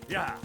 Yeah.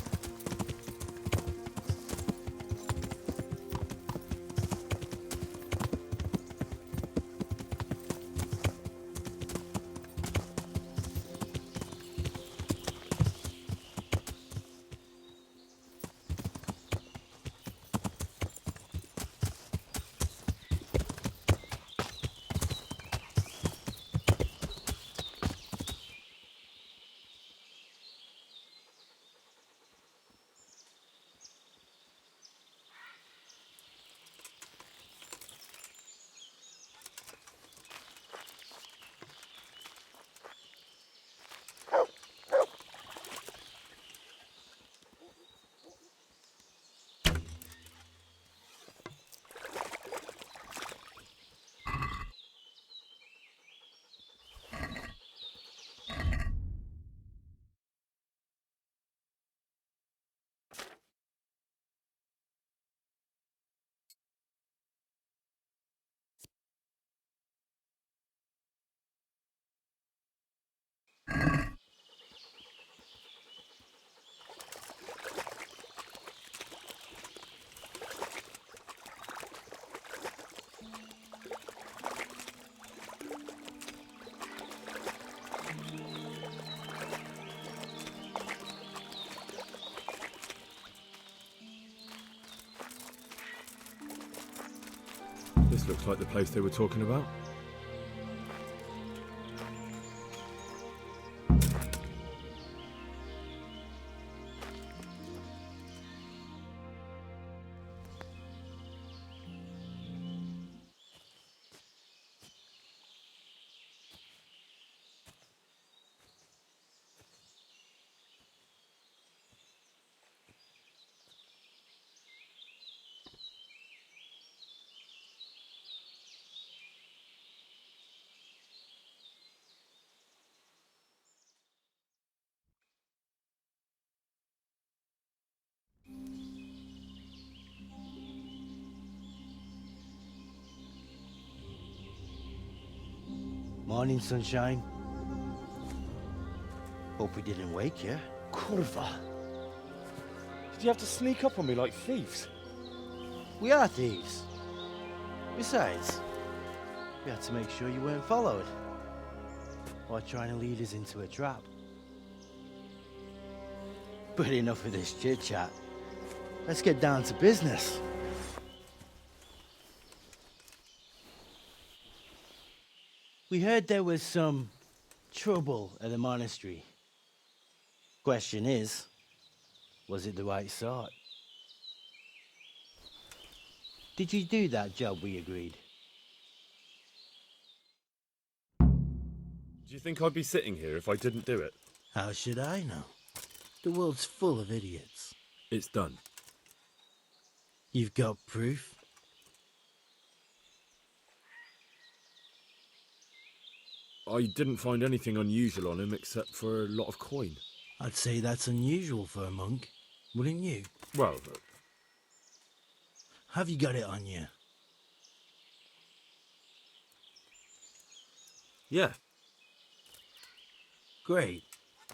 This looks like the place they were talking about. Morning, sunshine. Hope we didn't wake you. Kurva. Did you have to sneak up on me like thieves? We are thieves. Besides, we had to make sure you weren't followed. Or trying to lead us into a trap. But enough of this chit-chat. Let's get down to business. We heard there was some trouble at the monastery. Question is, was it the right sort? Did you do that job we agreed? Do you think I'd be sitting here if I didn't do it? How should I know? The world's full of idiots. It's done. You've got proof? I didn't find anything unusual on him except for a lot of coin. I'd say that's unusual for a monk, wouldn't you? Well, Have you got it on you? yeah. Great.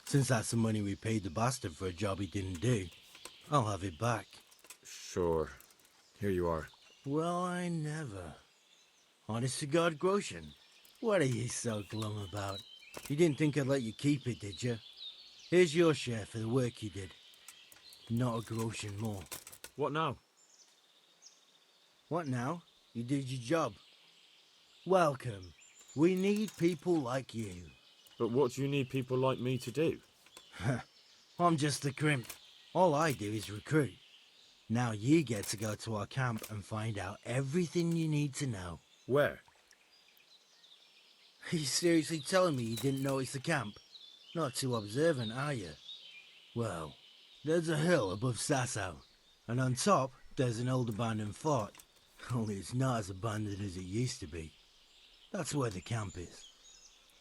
Since that's the money we paid the bastard for a job he didn't do, I'll have it back. Sure. Here you are. Well, I never. Honest to God, Groshen, what are you so glum about? You didn't think I'd let you keep it, did you? Here's your share for the work you did. Not a Groshen more. What now? What now? You did your job. Welcome. We need people like you. But what do you need people like me to do? I'm just a crimp. All I do is recruit. Now you get to go to our camp and find out everything you need to know. Where? Are you seriously telling me you didn't notice the camp? Not too observant, are you? Well, there's a hill above Sasau, and on top there's an old abandoned fort. Only it's not as abandoned as it used to be. That's where the camp is.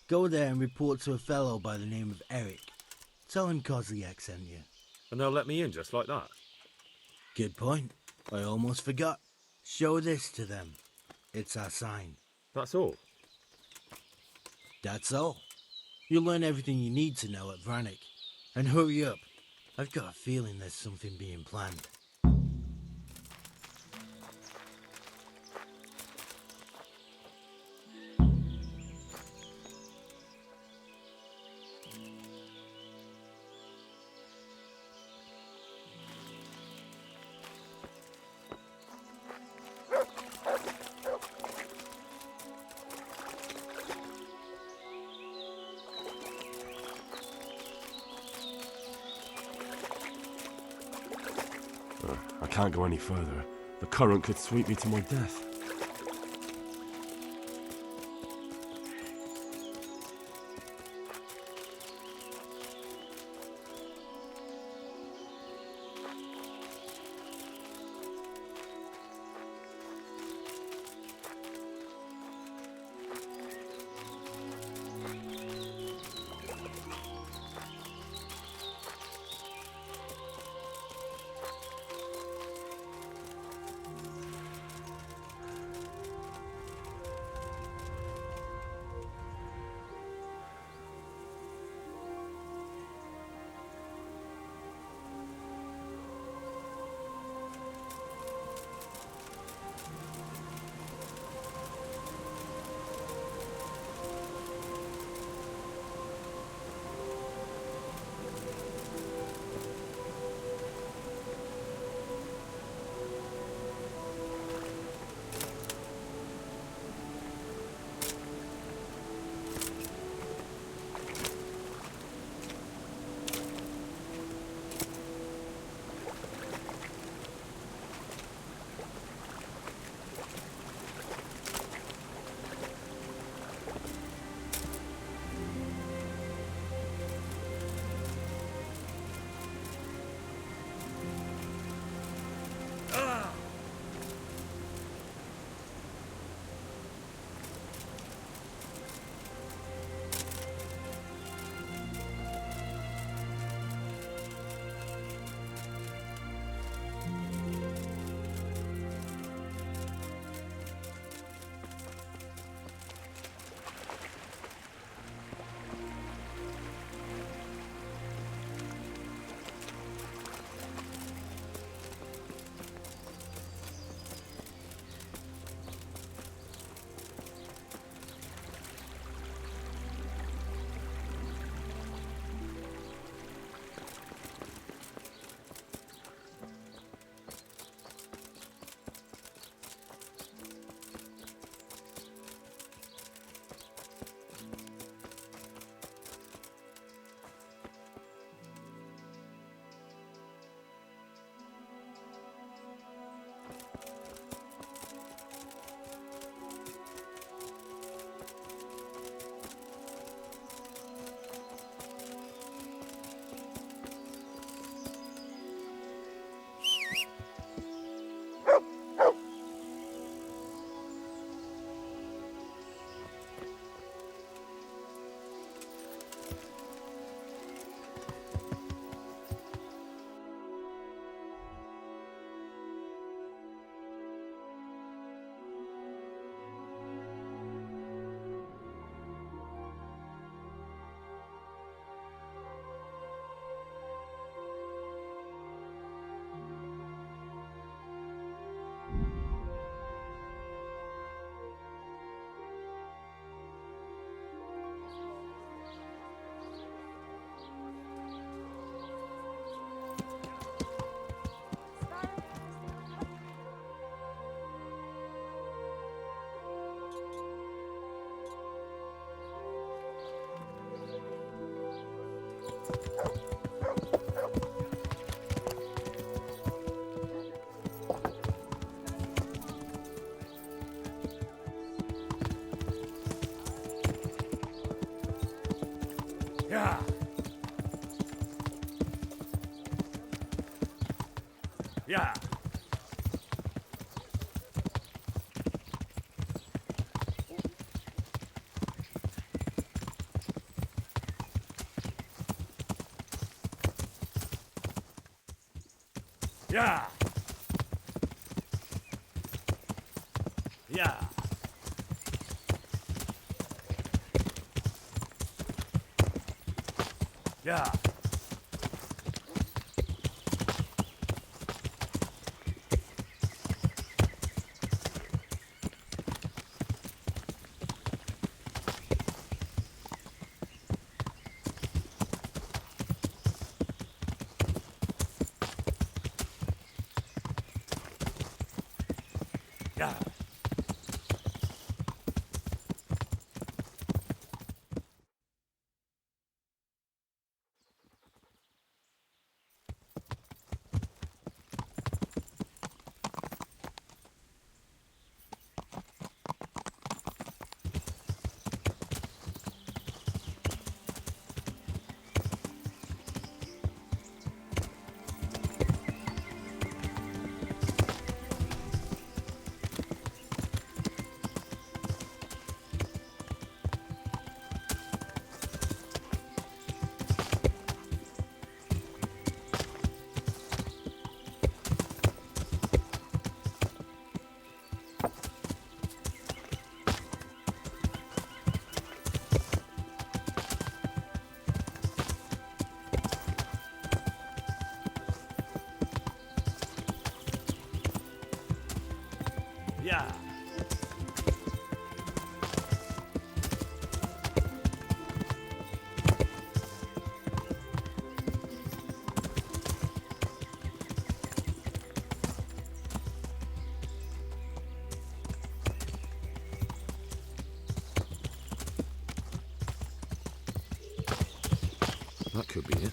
Go there and report to a fellow by the name of Eric. Tell him Kozliak sent you. And they'll let me in just like that? Good point. I almost forgot. Show this to them. It's our sign. That's all? That's all. You'll learn everything you need to know at Vranik. And hurry up. I've got a feeling there's something being planned. I can't go any further. The current could sweep me to my death. Yeah. Yeah. Yeah. Yeah. Yeah. Yeah. That could be it.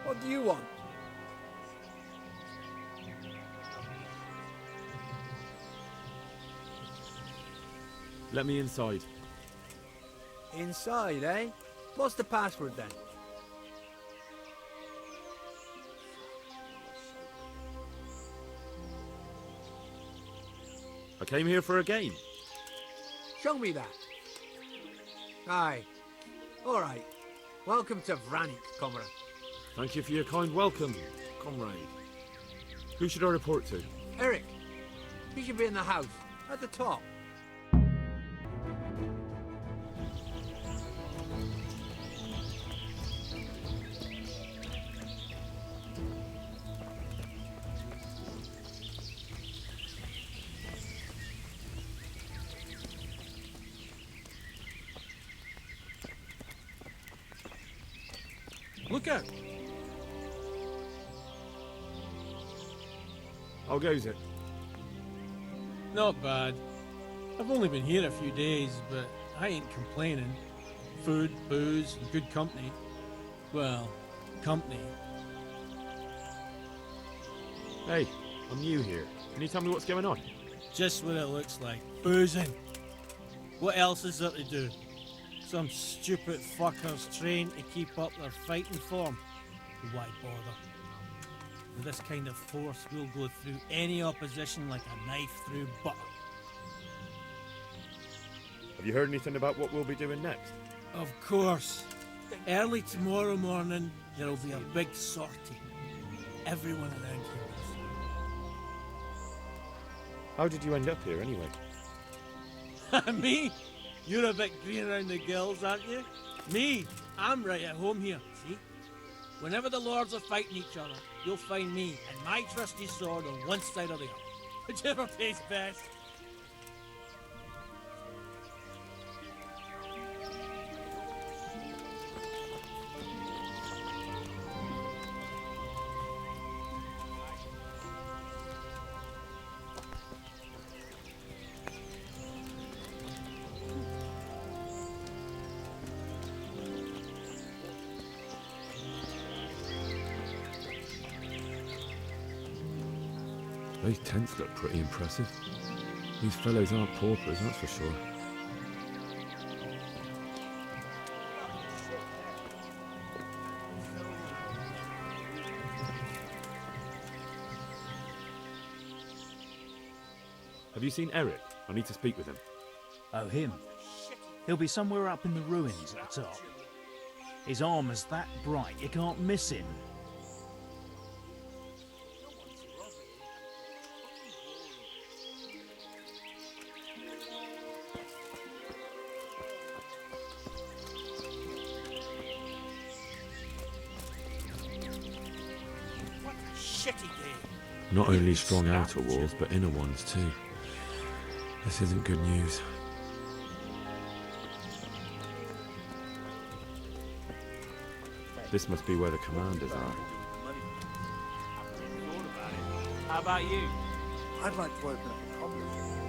What do you want? Let me inside. Inside, eh? What's the password then? I came here for a game. Show me that. Aye. All right. Welcome to Vranik, comrade. Thank you for your kind welcome, comrade. Who should I report to? Eric, you should be in the house, at the top. Look out! How goes it? Not bad. I've only been here a few days, but I ain't complaining. Food, booze, and good company. Well, company. Hey, I'm new here. Can you tell me what's going on? Just what it looks like. Boozing. What else is there to do? Some stupid fuckers trained to keep up their fighting form. Why bother? With this kind of force, we'll go through any opposition like a knife through butter. Have you heard anything about what we'll be doing next? Of course. Early tomorrow morning, there'll be a big sortie. Everyone around here is. How did you end up here anyway? Me? You're a bit green around the gills, aren't you? Me? I'm right at home here, see? Whenever the lords are fighting each other, you'll find me and my trusty sword on one side or the other. Whichever pays best. Those tents look pretty impressive. These fellows aren't paupers, that's for sure. Have you seen Eric? I need to speak with him. Oh, him? He'll be somewhere up in the ruins at the top. His armour's that bright you can't miss him. Not only strong outer walls, but inner ones too. This isn't good news. This must be where the commanders are. How about you? I'd like to open up a conversation.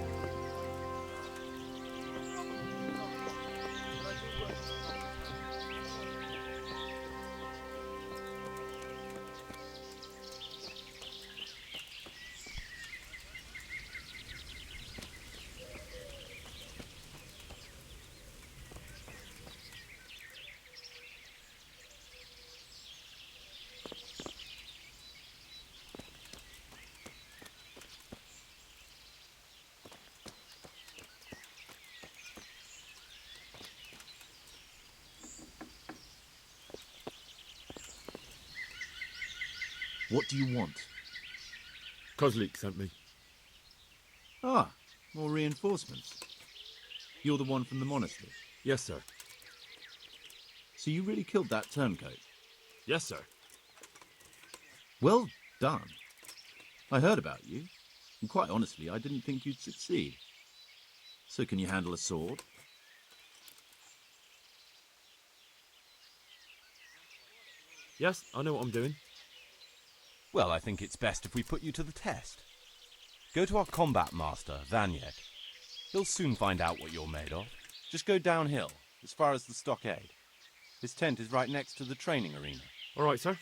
What do you want? Kozlik sent me. Ah, more reinforcements. You're the one from the monastery. Yes, sir. So you really killed that turncoat? Yes, sir. Well done. I heard about you, and quite honestly, I didn't think you'd succeed. So can you handle a sword? Yes, I know what I'm doing. Well, I think it's best if we put you to the test. Go to our combat master, Vanyek. He'll soon find out what you're made of. Just go downhill, as far as the stockade. His tent is right next to the training arena. All right, sir.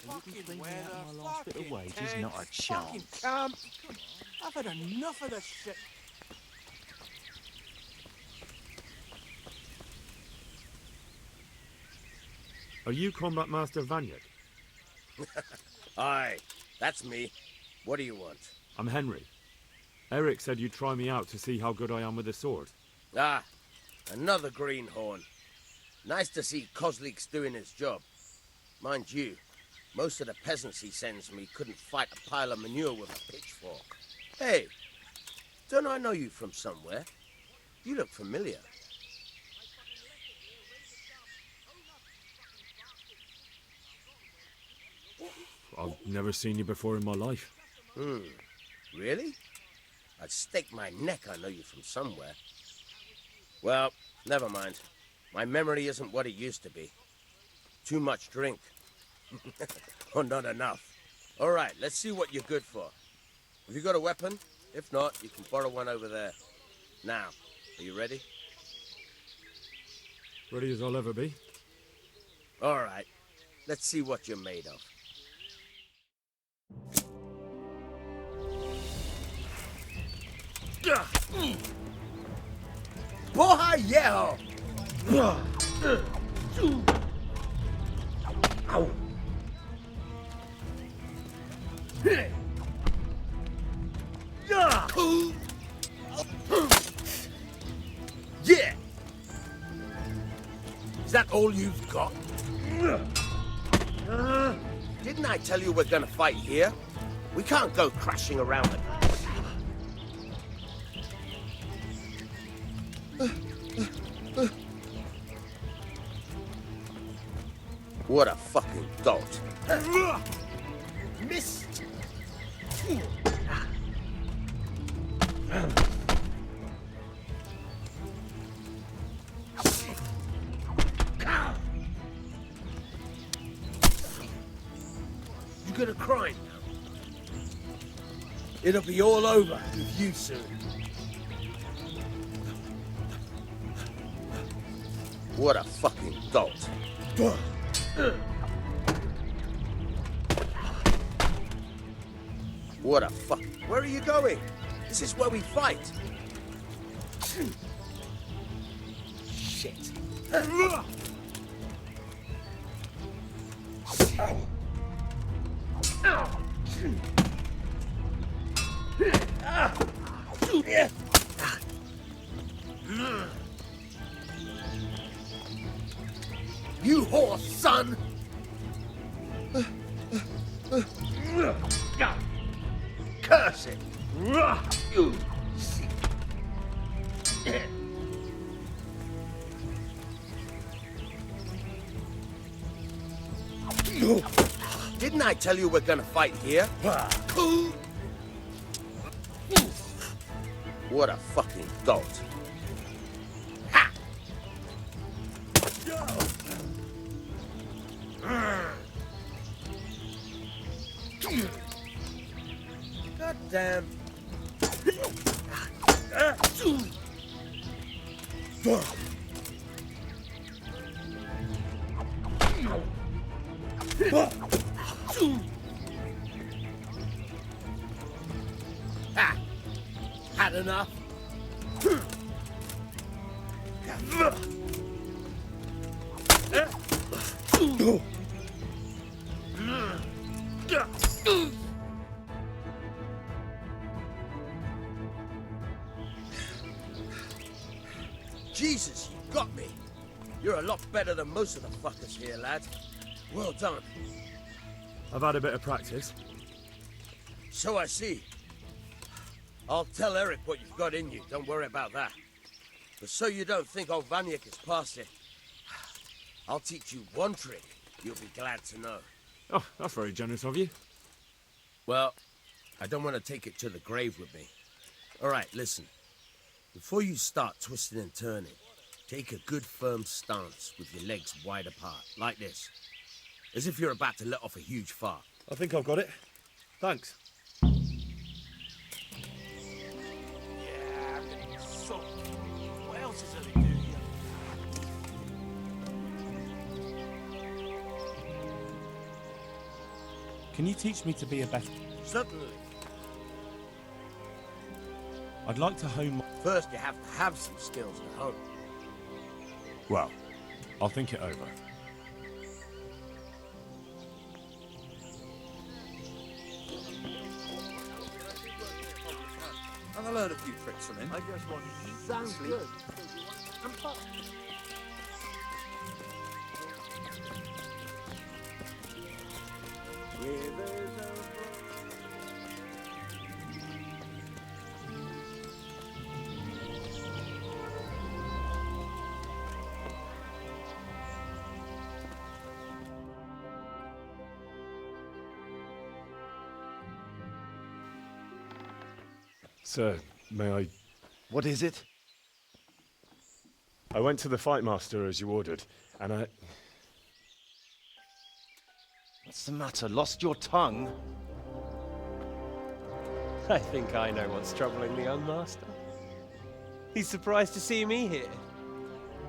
Fucking weather, my last bit of fucking wages, tents, not a fucking chance. camp. I've had enough of this shit. Are you Combat Master Vanyek? Aye, that's me. What do you want? I'm Henry. Eric said you'd try me out to see how good I am with a sword. Ah, another greenhorn. Nice to see Kozlik's doing his job. Mind you, most of the peasants he sends me couldn't fight a pile of manure with a pitchfork. Hey, don't I know you from somewhere? You look familiar. I've never seen you before in my life. Really? I'd stake my neck I know you from somewhere. Well, never mind. My memory isn't what it used to be. Too much drink. Or not enough. All right, let's see what you're good for. Have you got a weapon? If not, you can borrow one over there. Now, are you ready? Ready as I'll ever be. All right, let's see what you're made of. Boha yeho! Ow! Yeah! Is that all you've got? Didn't I tell you we're gonna fight here? We can't go crashing around the... What a fucking dolt. Missed! You gonna cry now? It'll be all over with you soon. What a fucking dolt. What a fuck. Where are you going? This is where we fight. Shit. You whore, son! Curse it! You see. Didn't I tell you we're gonna fight here? What a fucking dolt. Ha! God damn. Ha! Had enough? Jesus, you got me. You're a lot better than most of the fuckers here, lad. Well done. I've had a bit of practice. So I see. I'll tell Eric what you've got in you. Don't worry about that. But so you don't think old Vanyek is past it, I'll teach you one trick you'll be glad to know. Oh, that's very generous of you. Well, I don't want to take it to the grave with me. All right, listen. Before you start twisting and turning, take a good firm stance with your legs wide apart, like this. As if you're about to let off a huge fart. I think I've got it. Thanks. So, what else is there to do here? Can you teach me to be a better... Certainly. I'd like to hone my... First, you have to have some skills to hone. Well, I'll think it over. I'll learn a few tricks from him. I just want sounds good. Sir, may I... What is it? I went to the fight master as you ordered, and I... What's the matter? Lost your tongue? I think I know what's troubling the young master. He's surprised to see me here.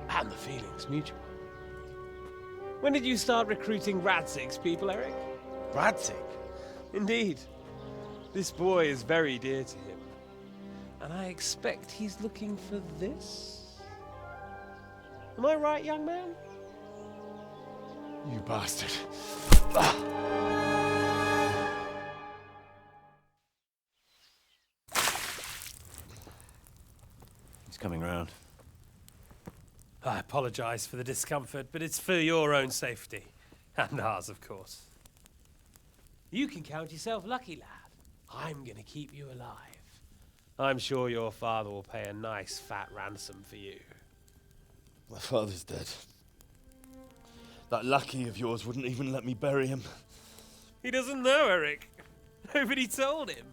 And the feeling's mutual. When did you start recruiting Radzig's people, Eric? Radzig? Indeed. This boy is very dear to him. And I expect he's looking for this? Am I right, young man? You bastard. He's coming round. I apologize for the discomfort, but it's for your own safety. And ours, of course. You can count yourself lucky, lad. I'm gonna keep you alive. I'm sure your father will pay a nice fat ransom for you. My father's dead. That lackey of yours wouldn't even let me bury him. He doesn't know, Eric. Nobody told him.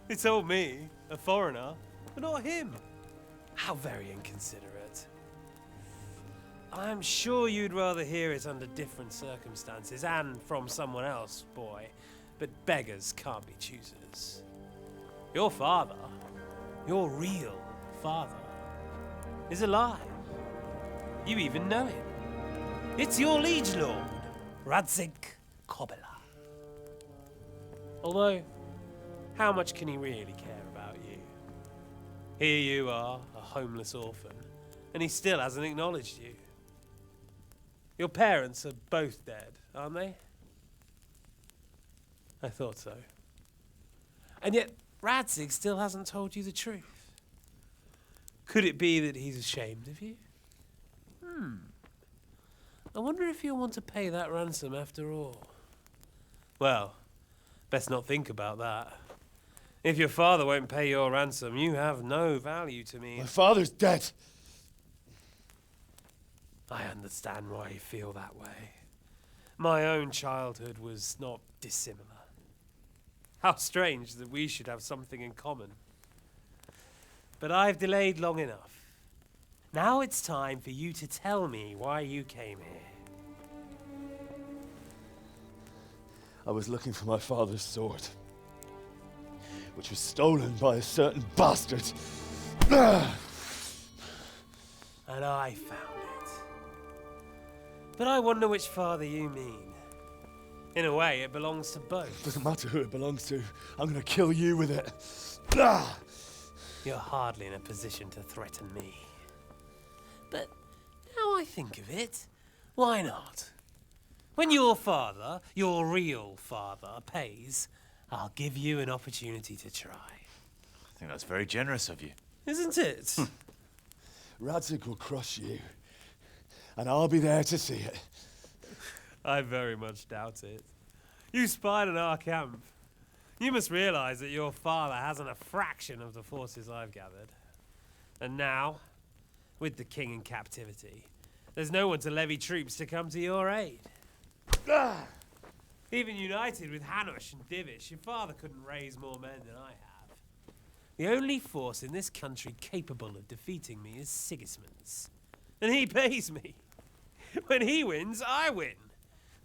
He told me, a foreigner, but not him. How very inconsiderate. I'm sure you'd rather hear it under different circumstances and from someone else, boy. But beggars can't be choosers. Your father, your real father, is alive. You even know him. It's your liege lord, Radzig Kobyla. Although, how much can he really care about you? Here you are, a homeless orphan, and he still hasn't acknowledged you. Your parents are both dead, aren't they? I thought so. And yet, Radzig still hasn't told you the truth. Could it be that he's ashamed of you? I wonder if you'll want to pay that ransom after all. Well, best not think about that. If your father won't pay your ransom, you have no value to me. My father's dead. I understand why you feel that way. My own childhood was not dissimilar. How strange that we should have something in common. But I've delayed long enough. Now it's time for you to tell me why you came here. I was looking for my father's sword, which was stolen by a certain bastard. And I found it. But I wonder which father you mean. In a way, it belongs to both. Doesn't matter who it belongs to. I'm gonna kill you with it. You're hardly in a position to threaten me. But now I think of it, why not? When your father, your real father, pays, I'll give you an opportunity to try. I think that's very generous of you. Isn't it? Radzig will crush you, and I'll be there to see it. I very much doubt it. You spied on our camp. You must realize that your father hasn't a fraction of the forces I've gathered. And now, with the king in captivity, there's no one to levy troops to come to your aid. Even united with Hanush and Divish, your father couldn't raise more men than I have. The only force in this country capable of defeating me is Sigismund's. And he pays me. When he wins, I win.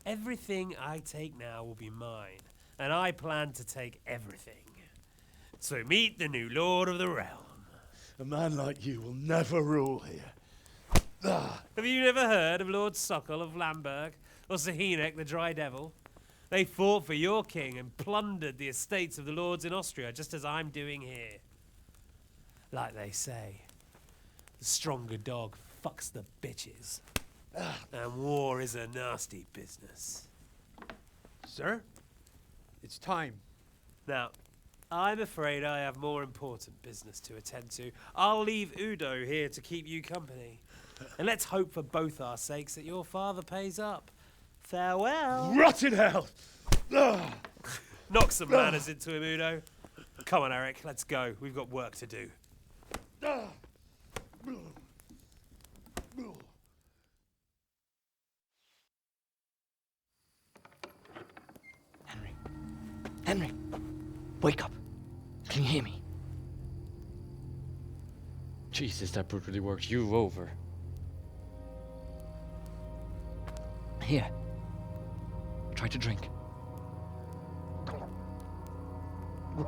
Everything I take now will be mine, and I plan to take everything. So meet the new lord of the realm. A man like you will never rule here. Have you never heard of Lord Sokol of Lamberg, or Sahinek the Dry Devil? They fought for your king and plundered the estates of the lords in Austria, just as I'm doing here. Like they say, the stronger dog fucks the bitches. And war is a nasty business. Sir, it's time. Now, I'm afraid I have more important business to attend to. I'll leave Udo here to keep you company. And let's hope for both our sakes that your father pays up. Farewell. Rotted hell! Knock some manners into him, Udo. Come on, Eric, let's go. We've got work to do. Henry, wake up. Can you hear me? Jesus, that brutally worked you over. Here. Try to drink. I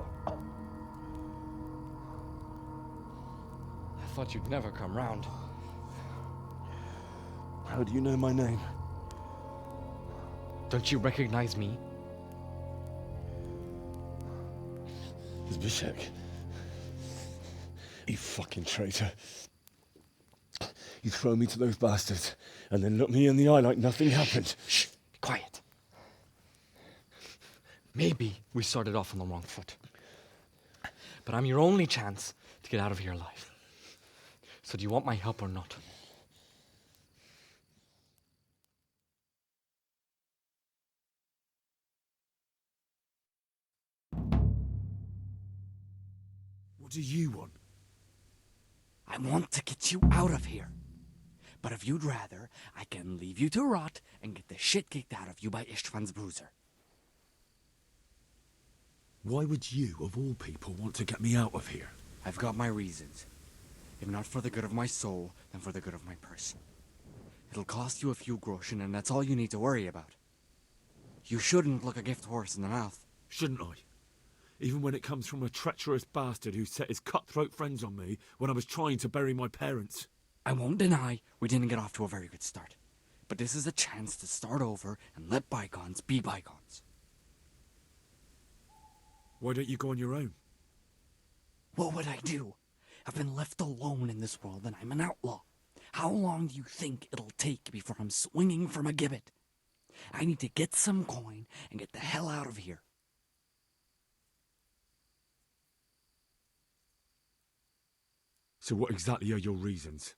thought you'd never come round. How do you know my name? Don't you recognize me? Zbyszek. You fucking traitor. You throw me to those bastards and then look me in the eye like nothing happened. Shh, be quiet. Maybe we started off on the wrong foot. But I'm your only chance to get out of here alive. So do you want my help or not? What do you want? I want to get you out of here. But if you'd rather, I can leave you to rot and get the shit kicked out of you by Istvan's bruiser. Why would you, of all people, want to get me out of here? I've got my reasons. If not for the good of my soul, then for the good of my purse. It'll cost you a few groschen, and that's all you need to worry about. You shouldn't look a gift horse in the mouth. Shouldn't I? Even when it comes from a treacherous bastard who set his cutthroat friends on me when I was trying to bury my parents. I won't deny we didn't get off to a very good start. But this is a chance to start over and let bygones be bygones. Why don't you go on your own? What would I do? I've been left alone in this world and I'm an outlaw. How long do you think it'll take before I'm swinging from a gibbet? I need to get some coin and get the hell out of here. So what exactly are your reasons?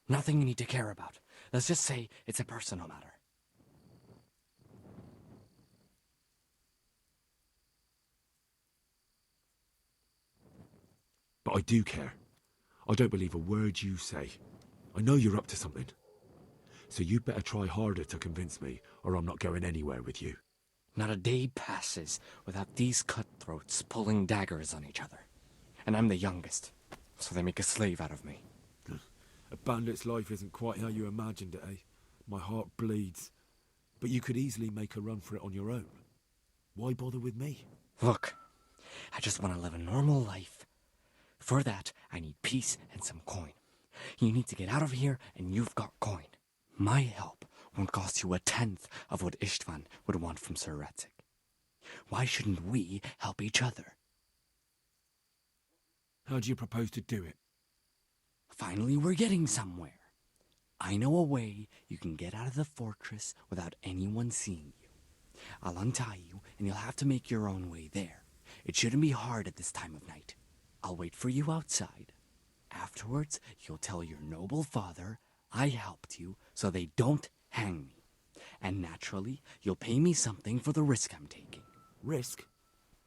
Nothing you need to care about. Let's just say it's a personal matter. But I do care. I don't believe a word you say. I know you're up to something. So you'd better try harder to convince me, or I'm not going anywhere with you. Not a day passes without these cutthroats pulling daggers on each other. And I'm the youngest, so they make a slave out of me. A bandit's life isn't quite how you imagined it, eh? My heart bleeds. But you could easily make a run for it on your own. Why bother with me? Look, I just want to live a normal life. For that, I need peace and some coin. You need to get out of here, and you've got coin. My help won't cost you a tenth of what Istvan would want from Sir Radzig. Why shouldn't we help each other? How do you propose to do it? Finally, we're getting somewhere. I know a way you can get out of the fortress without anyone seeing you. I'll untie you, and you'll have to make your own way there. It shouldn't be hard at this time of night. I'll wait for you outside. Afterwards, you'll tell your noble father I helped you so they don't hang me. And naturally, you'll pay me something for the risk I'm taking. Risk?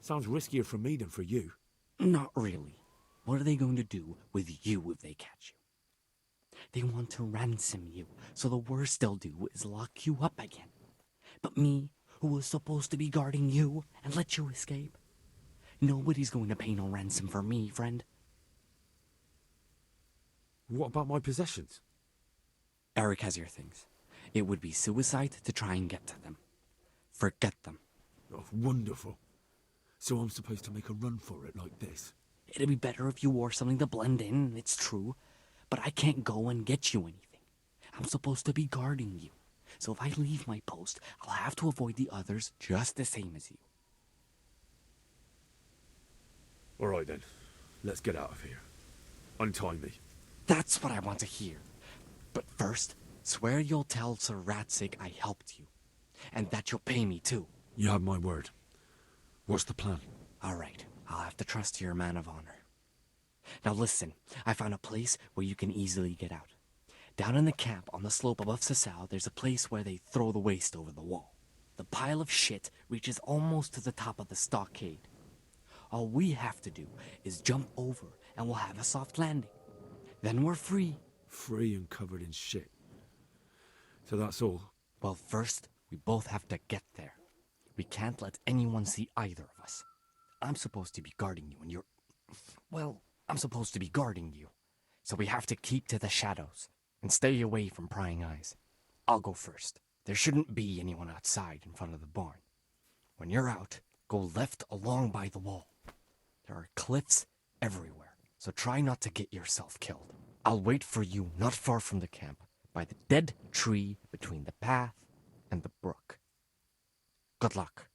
Sounds riskier for me than for you. Not really. What are they going to do with you if they catch you? They want to ransom you, so the worst they'll do is lock you up again. But me, who was supposed to be guarding you and let you escape? Nobody's going to pay no ransom for me, friend. What about my possessions? Eric has your things. It would be suicide to try and get to them. Forget them. Oh, wonderful. So I'm supposed to make a run for it like this? It'd be better if you wore something to blend in, it's true. But I can't go and get you anything. I'm supposed to be guarding you. So if I leave my post, I'll have to avoid the others just the same as you. All right then, let's get out of here. Untie me. That's what I want to hear. But first, swear you'll tell Sir Ratsig I helped you. And that you'll pay me too. You have my word. What's the plan? All right, I'll have to trust your man of honor. Now listen, I found a place where you can easily get out. Down in the camp on the slope above Sasau, there's a place where they throw the waste over the wall. The pile of shit reaches almost to the top of the stockade. All we have to do is jump over and we'll have a soft landing. Then we're free. Free and covered in shit. So that's all? Well, first, we both have to get there. We can't let anyone see either of us. I'm supposed to be guarding you and you're... Well, I'm supposed to be guarding you. So we have to keep to the shadows and stay away from prying eyes. I'll go first. There shouldn't be anyone outside in front of the barn. When you're out, go left along by the wall. There are cliffs everywhere, so try not to get yourself killed. I'll wait for you not far from the camp, by the dead tree between the path and the brook. Good luck.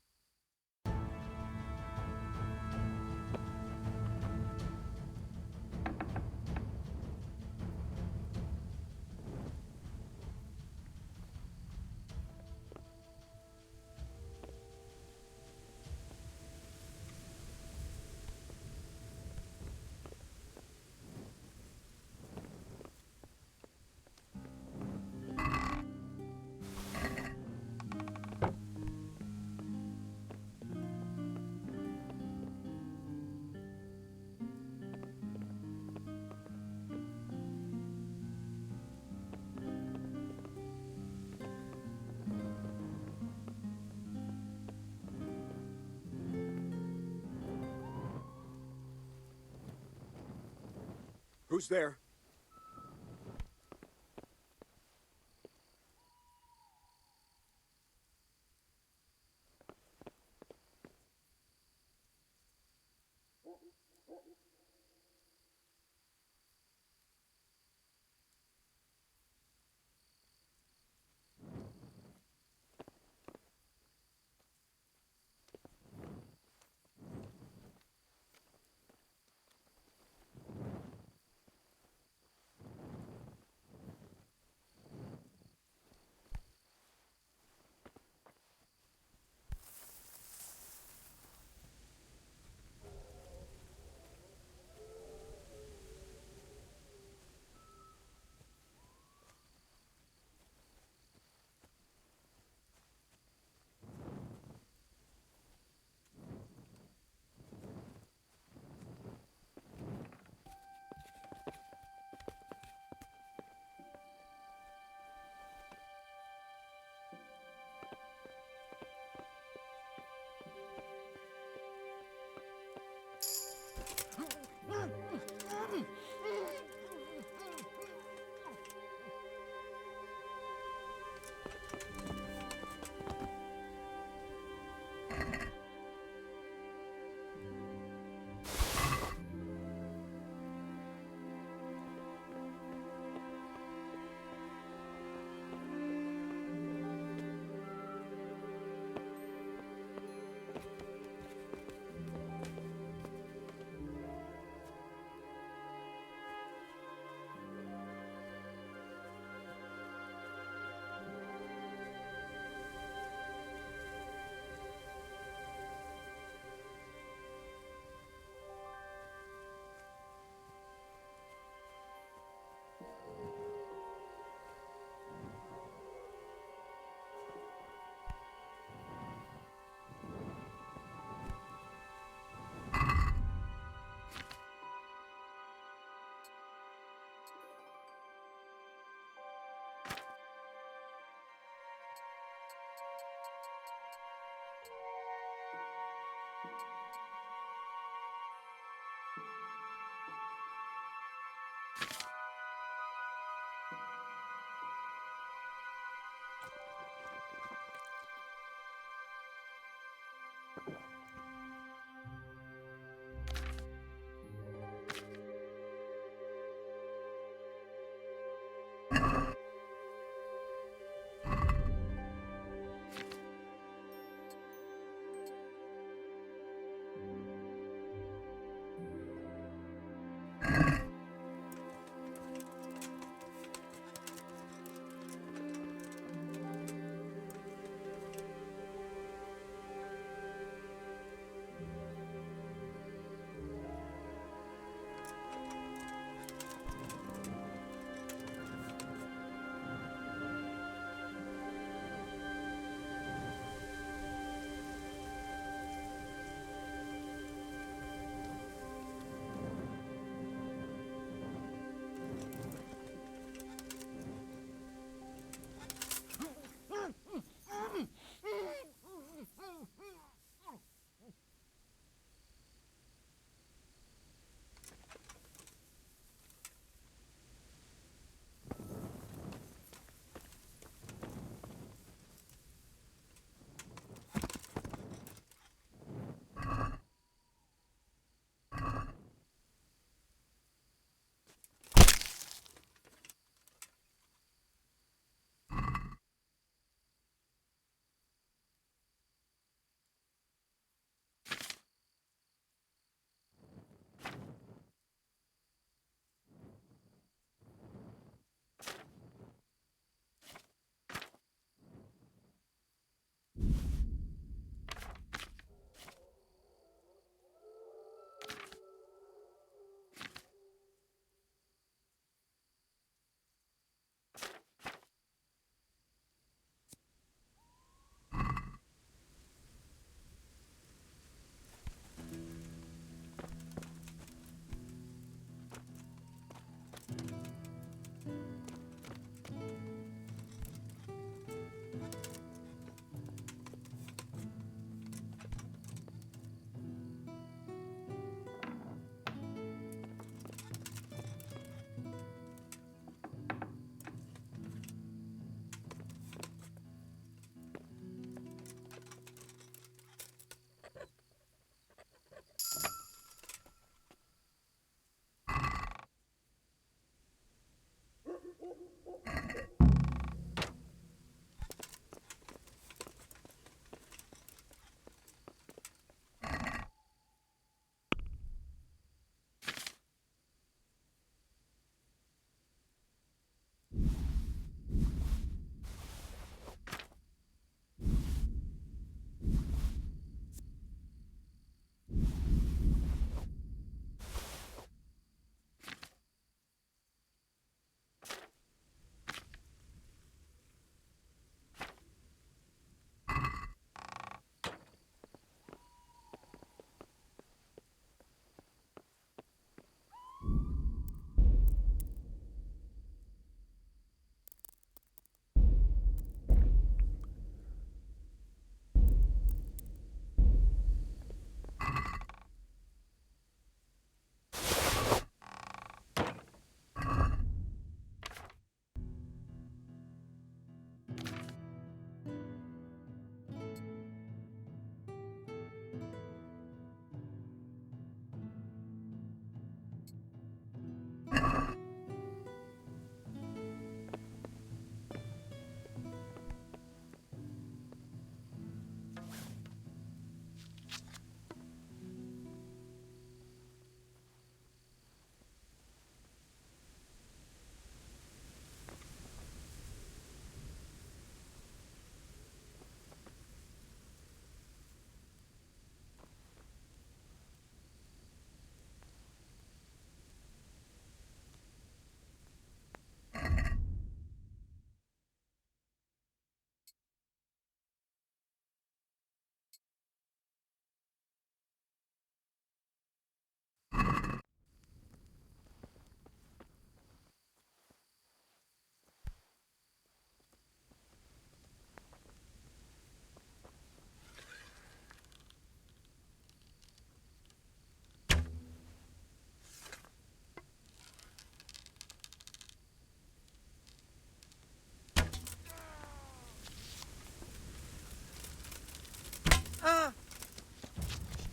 Who's there?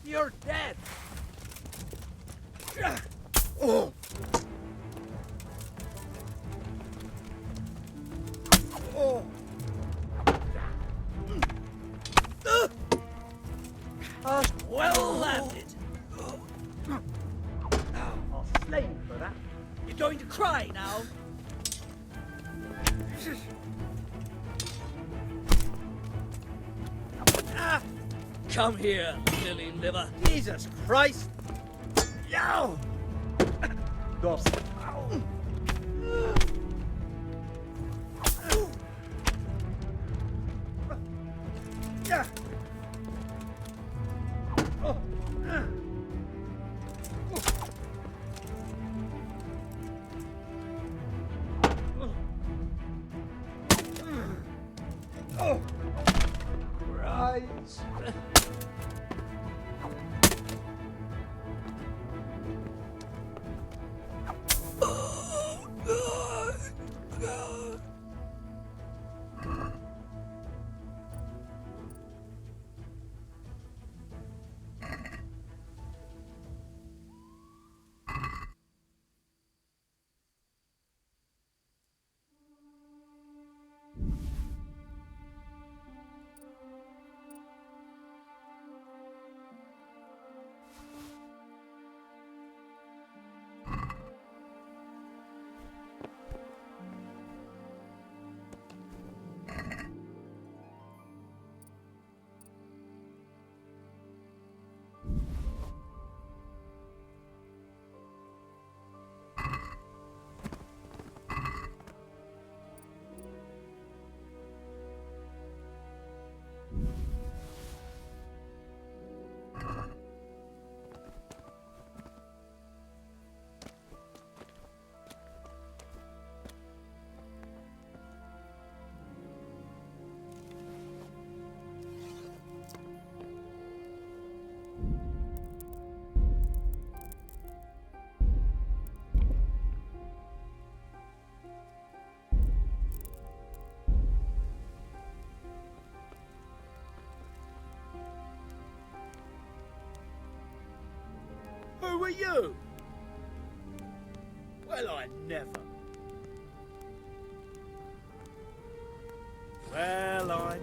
You're dead! Oh! Oh! Well landed! I'll slay you for that. You're going to cry now? Come here, lily liver. Jesus Christ! Yow! Dos. Yeah. Oh, Christ. Who are you? Well, I never. Well, I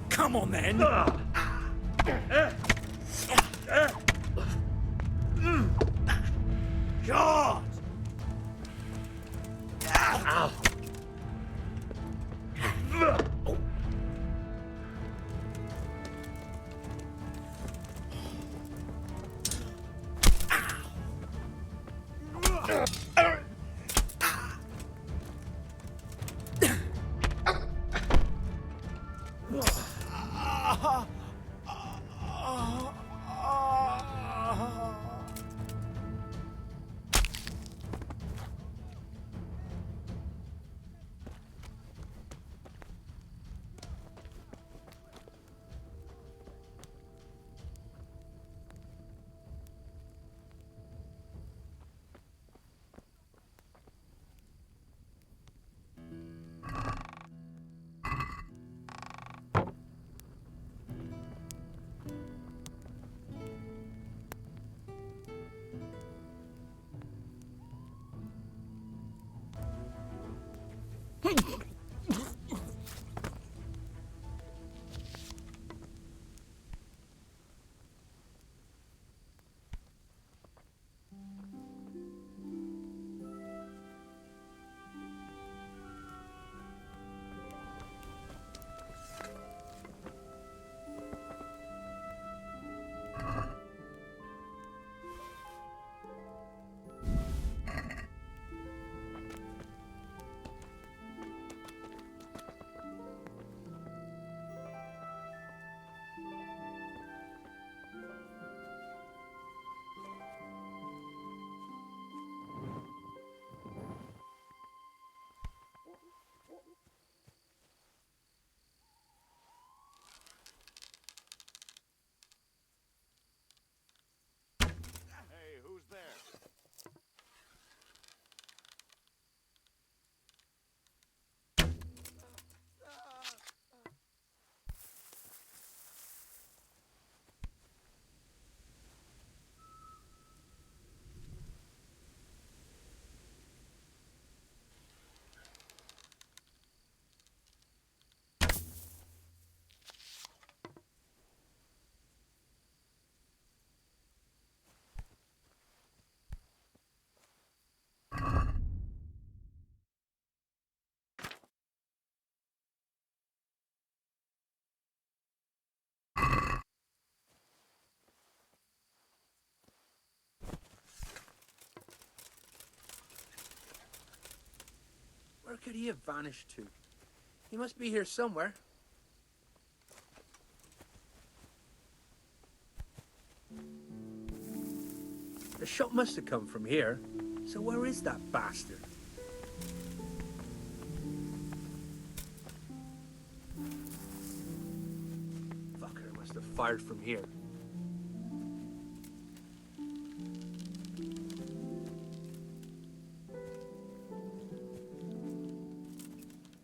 Come on then! God! Hey, who's there? Where could he have vanished to? He must be here somewhere. The shot must have come from here. So where is that bastard? Fucker must have fired from here.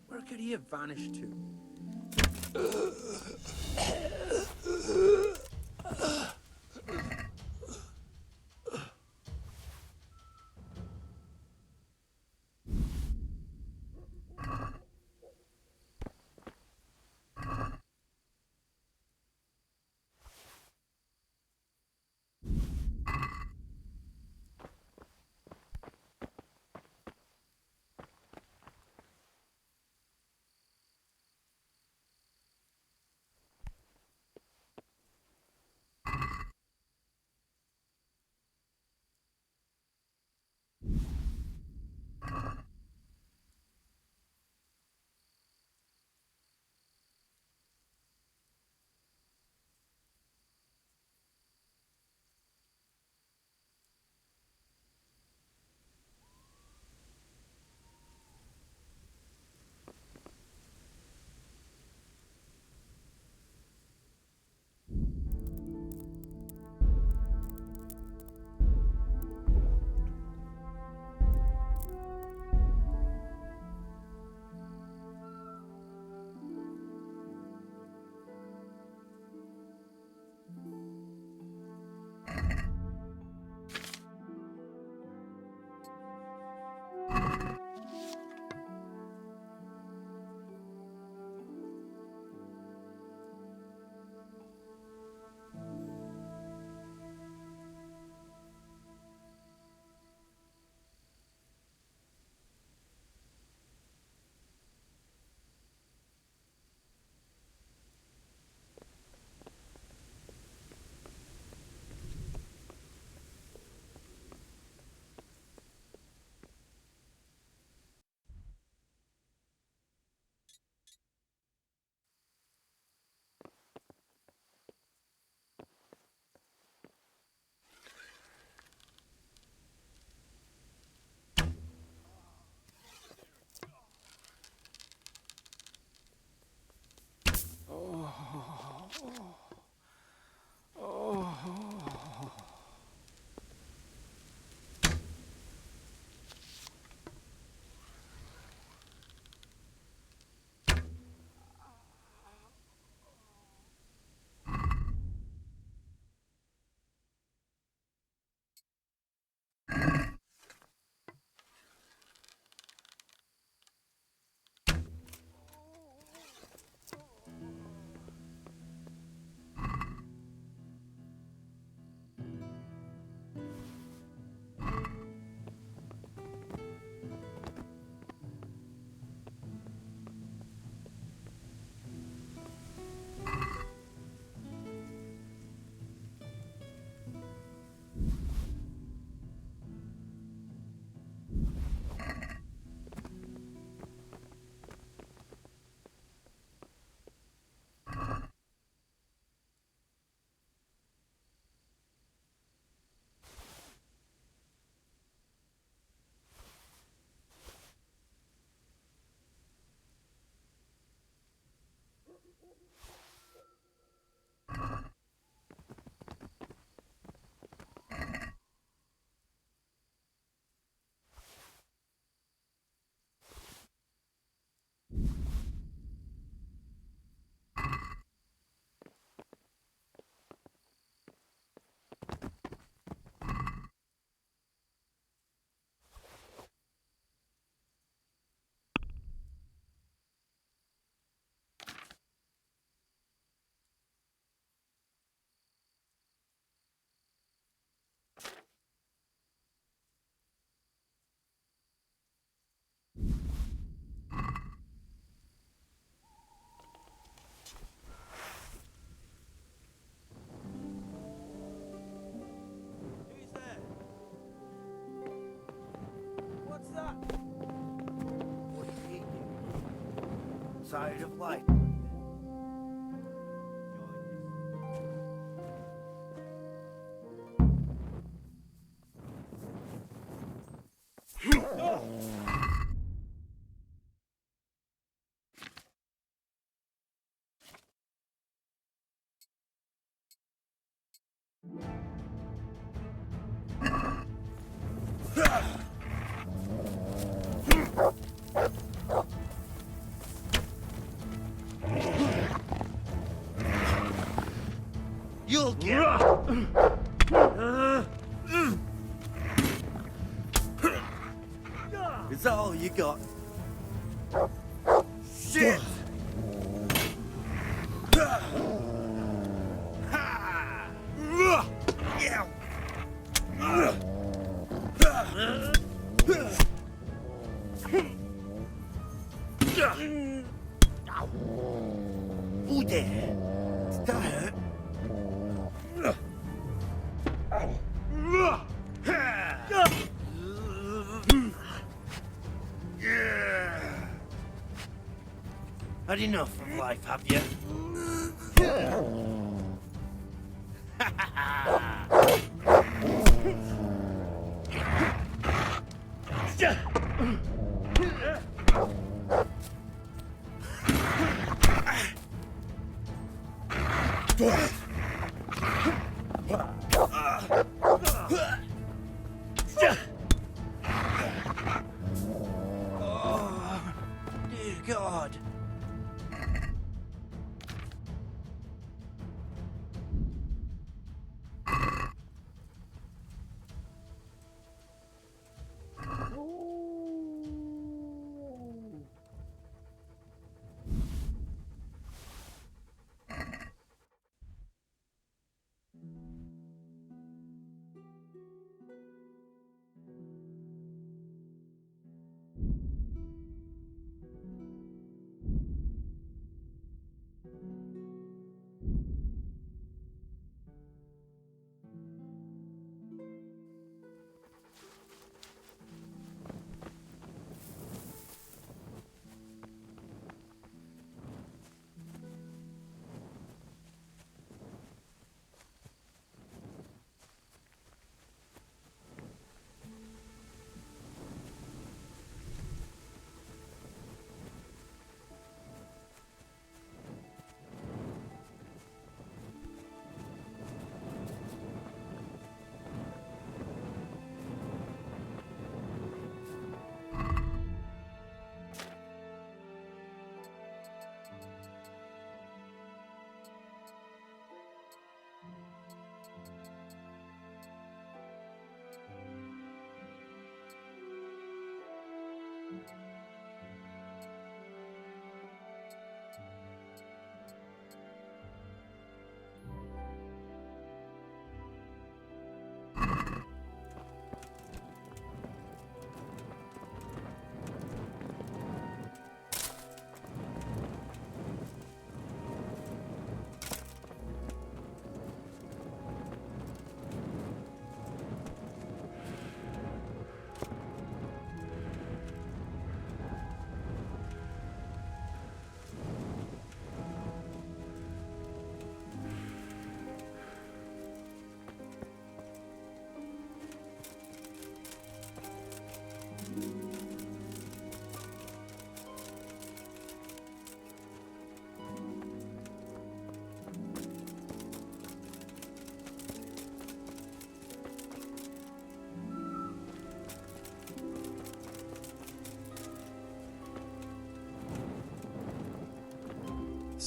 Where could he have vanished to? Side of life. You'll get Is that all you got? Shit! Oh, there. Did that hurt? Had enough of life, have you? Oh, dear God.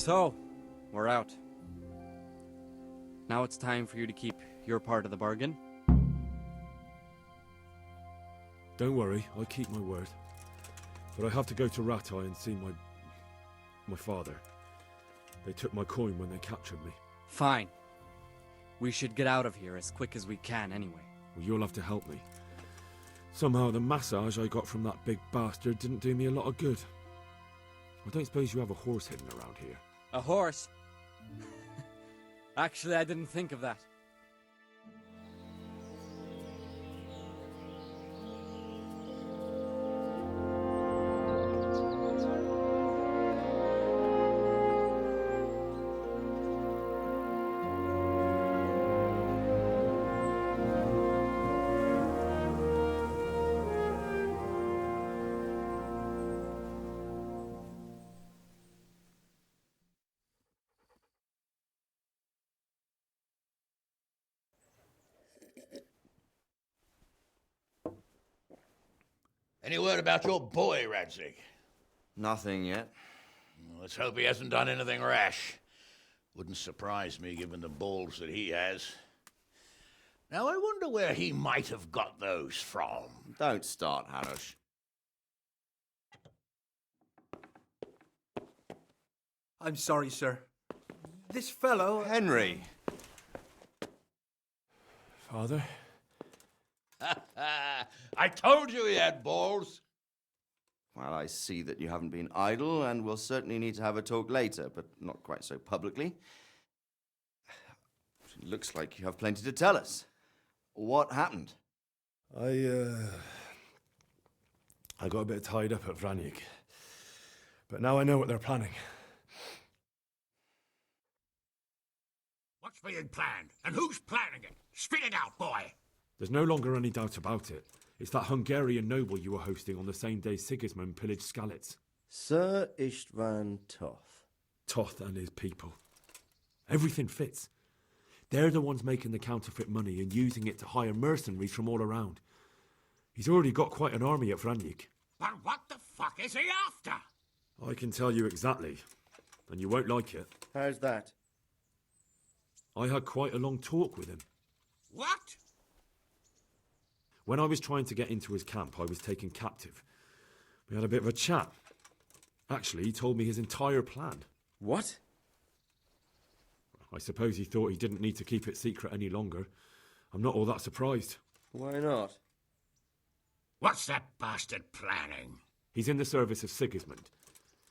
So, we're out. Now it's time for you to keep your part of the bargain. Don't worry, I keep my word. But I have to go to Rattay and see my father. They took my coin when they captured me. Fine. We should get out of here as quick as we can anyway. Well, you'll have to help me. Somehow the massage I got from that big bastard didn't do me a lot of good. I don't suppose you have a horse hidden around here? A horse? Actually, I didn't think of that. Any word about your boy, Radzig? Nothing yet. Let's hope he hasn't done anything rash. Wouldn't surprise me given the balls that he has. Now, I wonder where he might have got those from. Don't start, Harosh. I'm sorry, sir. This fellow... Henry! Father? I told you he had balls. Well, I see that you haven't been idle, and we'll certainly need to have a talk later, but not quite so publicly. It looks like you have plenty to tell us. What happened? I got a bit tied up at Vranyig. But now I know what they're planning. What's being planned? And who's planning it? Spit it out, boy. There's no longer any doubt about it. It's that Hungarian noble you were hosting on the same day Sigismund pillaged Skalitz. Sir Istvan Toth. Toth and his people. Everything fits. They're the ones making the counterfeit money and using it to hire mercenaries from all around. He's already got quite an army at Vranyig. But what the fuck is he after? I can tell you exactly, and you won't like it. How's that? I had quite a long talk with him. What? When I was trying to get into his camp, I was taken captive. We had a bit of a chat. Actually, he told me his entire plan. What? I suppose he thought he didn't need to keep it secret any longer. I'm not all that surprised. Why not? What's that bastard planning? He's in the service of Sigismund.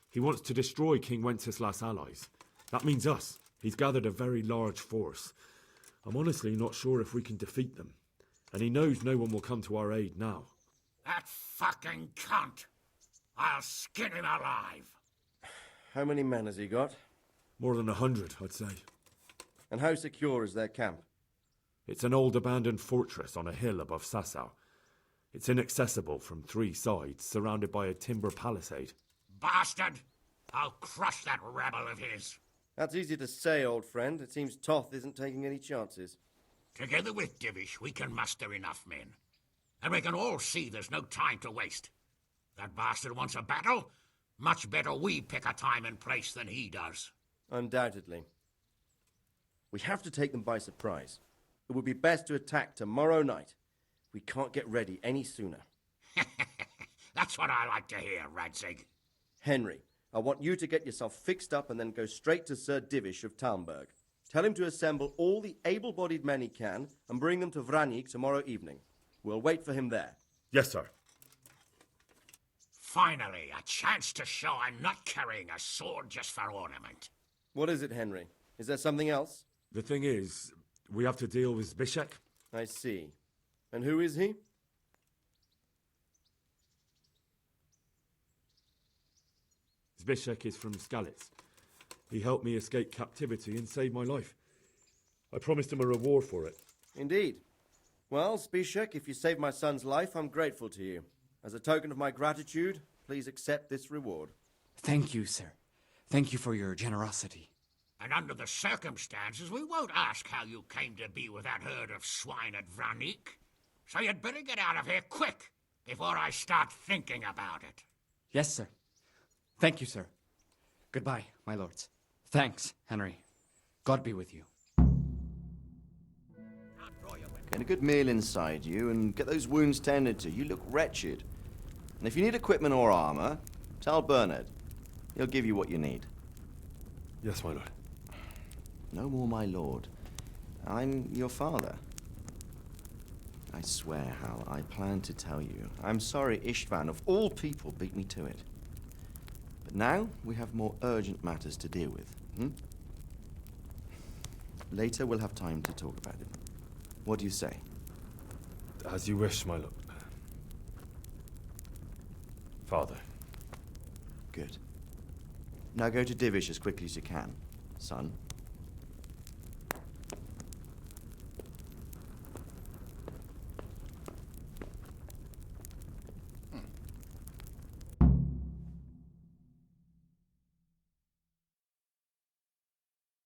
He wants to destroy King Wenceslas' allies. That means us. He's gathered a very large force. I'm honestly not sure if we can defeat them. And he knows no one will come to our aid now. That fucking cunt! I'll skin him alive! How many men has he got? More than 100, I'd say. And how secure is their camp? It's an old abandoned fortress on a hill above Sasau. It's inaccessible from 3 sides, surrounded by a timber palisade. Bastard! I'll crush that rebel of his! That's easy to say, old friend. It seems Toth isn't taking any chances. Together with Divish, we can muster enough men. And we can all see there's no time to waste. That bastard wants a battle? Much better we pick a time and place than he does. Undoubtedly. We have to take them by surprise. It would be best to attack tomorrow night. We can't get ready any sooner. That's what I like to hear, Radzig. Henry, I want you to get yourself fixed up and then go straight to Sir Divish of Talmberg. Tell him to assemble all the able-bodied men he can and bring them to Vranyig tomorrow evening. We'll wait for him there. Yes, sir. Finally, a chance to show I'm not carrying a sword just for ornament. What is it, Henry? Is there something else? The thing is, we have to deal with Zbyszek. I see. And who is he? Zbyszek is from Skalitz. He helped me escape captivity and saved my life. I promised him a reward for it. Indeed. Well, Zbyszek, if you saved my son's life, I'm grateful to you. As a token of my gratitude, please accept this reward. Thank you, sir. Thank you for your generosity. And under the circumstances, we won't ask how you came to be with that herd of swine at Vranyig. So you'd better get out of here quick, before I start thinking about it. Yes, sir. Thank you, sir. Goodbye, my lords. Thanks, Henry. God be with you. Get a good meal inside you and get those wounds tended to. You look wretched. And if you need equipment or armor, tell Bernard. He'll give you what you need. Yes, my lord. No more, my lord. I'm your father. I swear, Hal, I plan to tell you. I'm sorry Istvan, of all people, beat me to it. But now we have more urgent matters to deal with. Later we'll have time to talk about it. What do you say? As you wish, my lord. Father. Good. Now go to Divish as quickly as you can, son.